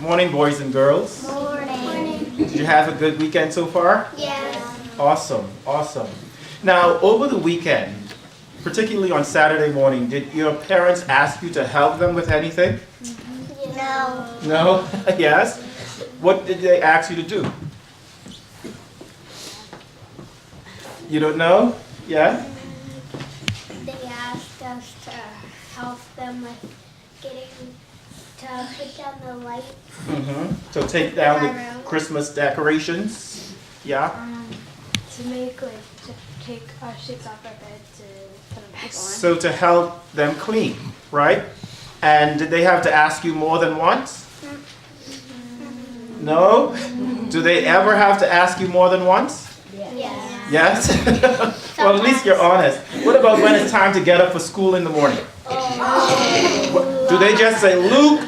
Morning, boys and girls. Morning. Did you have a good weekend so far? Yes. Awesome, awesome. Now, over the weekend, particularly on Saturday morning, did your parents ask you to help them with anything? No. No? Yes? What did they ask you to do? You don't know? Yeah? They asked us to help them with getting to put down the lights. So take down My the room. Christmas decorations. Yeah? To make to take our sheets off our bed to put them back on. So to help them clean, right? And did they have to ask you more than once? No? Do they ever have to ask you more than once? Yes. Yes? Well, at least you're honest. What about when it's time to get up for school in the morning? Do they just say, Luke,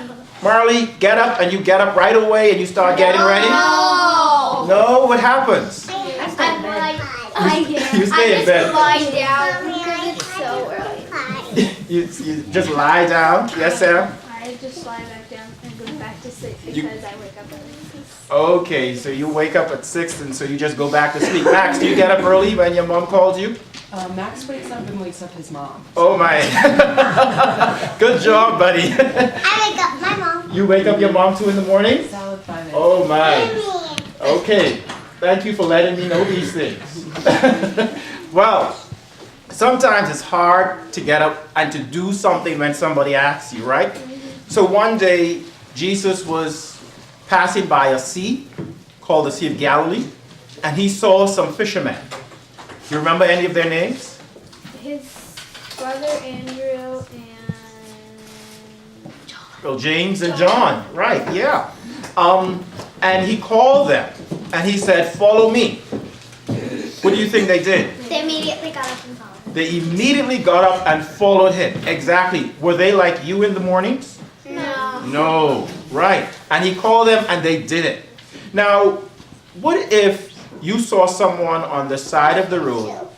Marley, get up, and you get up right away and you start getting ready? No. No? What happens? You stay in bed. Lie down because it's so early. You just lie down. Yes, Sam? I just lie back down and go back to sleep because I wake up early. Okay, so you wake up at 6 and so you just go back to sleep. Max, do you get up early when your mom calls you? Max wakes up and wakes up his mom. Oh my. Good job, buddy. I wake up my mom. You wake up your mom too in the morning? Solid 5 minutes. Oh my. Okay, thank you for letting me know these things. Well, sometimes it's hard to get up and to do something when somebody asks you, right? So one day, Jesus was passing by a sea called the Sea of Galilee, and he saw some fishermen. Do you remember any of their names? His brother Andrew and Well, James and John, right, yeah. And he called them, and he said, follow me. What do you think they did? They immediately got up and followed. They immediately got up and followed him. Exactly. Were they like you in the mornings? No. No, right. And he called them and they did it. Now, what if you saw someone on the side of the road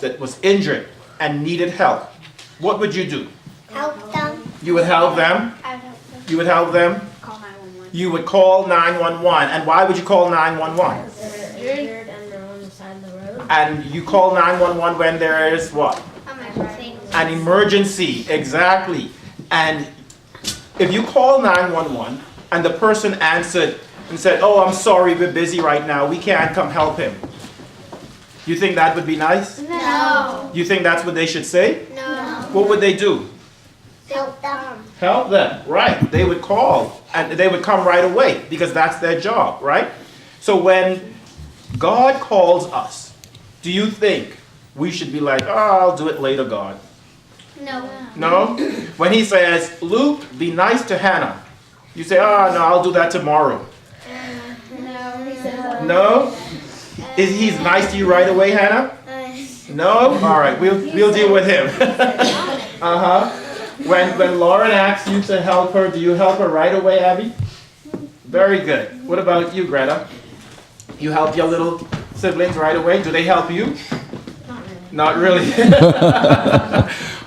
that was injured and needed help? What would you do? Help them. You would help them? I'd help them. You would help them? call 911. You would call 911. And why would you call 911? Injured and they're on the side of the road. And you call 911 when there is what? Emergency. An emergency, exactly. And if you call 911 and the person answered and said, oh, I'm sorry, we're busy right now, we can't come help him. You think that would be nice? No. You think that's what they should say? No. What would they do? Help them. Help them, right. They would call and they would come right away because that's their job, right? So when God calls us, do you think we should be like, oh, I'll do it later, God? No. No? When he says, Luke, be nice to Hannah, you say, oh, no, I'll do that tomorrow. No. He says, No? He's nice to you right away, Hannah? No? All right, we'll deal with him. Uh-huh. When Lauren asks you to help her, do you help her right away, Abby? Very good. What about you, Greta? You help your little siblings right away? Do they help you? Not really.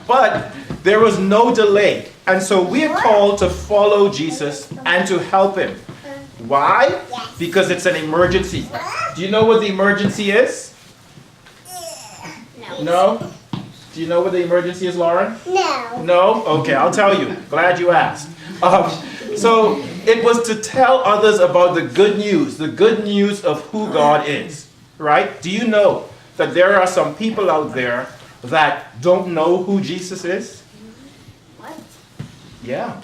But there was no delay. And so we are called to follow Jesus and to help him. Why? Because it's an emergency. Do you know what the emergency is? No. No? Do you know what the emergency is, Lauren? No. No? Okay, I'll tell you. Glad you asked. So it was to tell others about the good news of who God is, right? Do you know that there are some people out there that don't know who Jesus is? What? Yeah.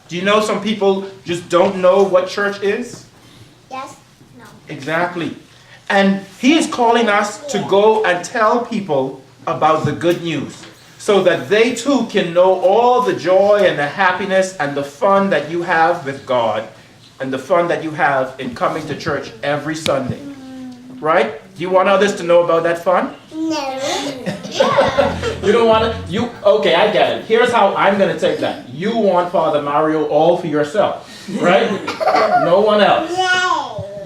Do you know some people just don't know what church is? Yes. No. Exactly. And he is calling us to go and tell people about the good news so that they too can know all the joy and the happiness and the fun that you have with God and the fun that you have in coming to church every Sunday. Right? Do you want others to know about that fun? No. You don't want to? Okay, I get it. Here's how I'm going to take that. You want Father Mario all for yourself, right? No one else.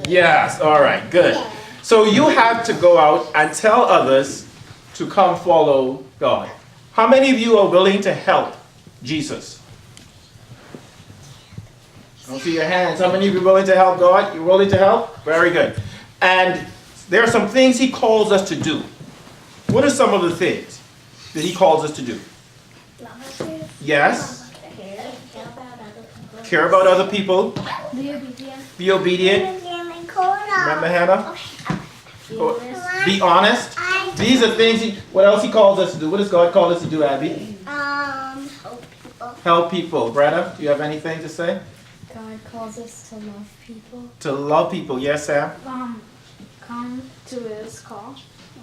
Yes, all right, good. So you have to go out and tell others to come follow God. How many of you are willing to help Jesus? Don't see your hands. How many of you are willing to help God? You're willing to help? Very good. And there are some things he calls us to do. What are some of the things that he calls us to do? Yes. Care about other people. Be obedient. Be obedient. Remember Hannah? Be honest. These are things what else he calls us to do? What does God call us to do, Abby? Help people. Help people. Bretta, do you have anything to say? God calls us to love people. To love people. Yes, Sam? Come to his call.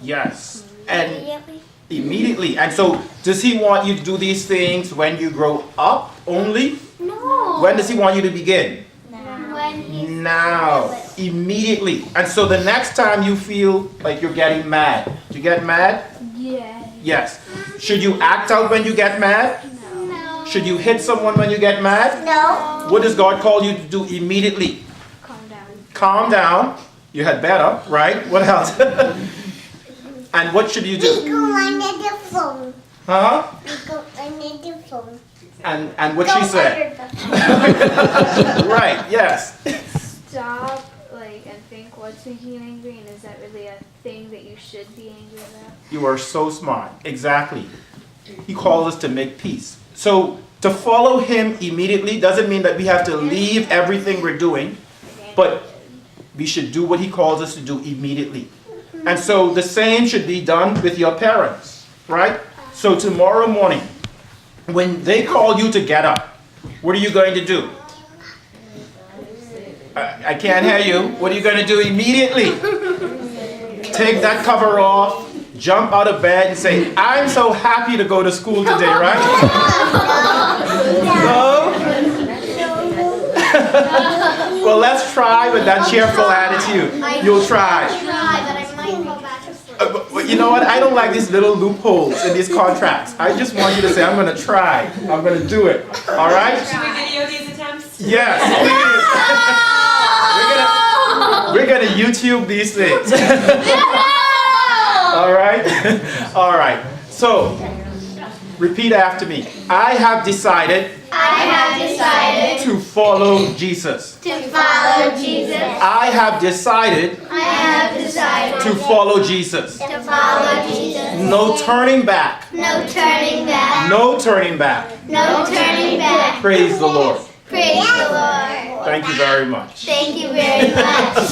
Yes. And immediately. And so, does he want you to do these things when you grow up only? No. When does he want you to begin? When he's Now. Immediately. And so the next time you feel like you're getting mad, do you get mad? Yeah. Yes. Should you act out when you get mad? No. Should you hit someone when you get mad? No. What does God call you to do immediately? Calm down. Calm down. You had better, right? What else? And what should you do? Go under the phone. Huh? Go under the phone. And what she said? Right, yes. Stop, and think what's making you angry, and is that really a thing that you should be angry about? You are so smart. Exactly. He calls us to make peace. So to follow him immediately doesn't mean that we have to leave everything we're doing, but we should do what he calls us to do immediately. And so the same should be done with your parents, right? So tomorrow morning, when they call you to get up, what are you going to do? I can't hear you. What are you going to do immediately? Take that cover off, jump out of bed and say, I'm so happy to go to school today, right? No? Well, let's try with that cheerful attitude. You'll try. But I might go back to sleep. But you know what? I don't like these little loopholes in these contracts. I just want you to say, I'm going to try. I'm going to do it. All right? Should we video these attempts? Yes, please. We're going to YouTube these things. All right? All right. So, repeat after me. I have decided to follow Jesus. To follow Jesus. I have decided to follow Jesus. To follow Jesus. No turning back. No turning back. No turning back. No turning back. Praise the Lord. Praise the Lord. Thank you very much. Thank you very much.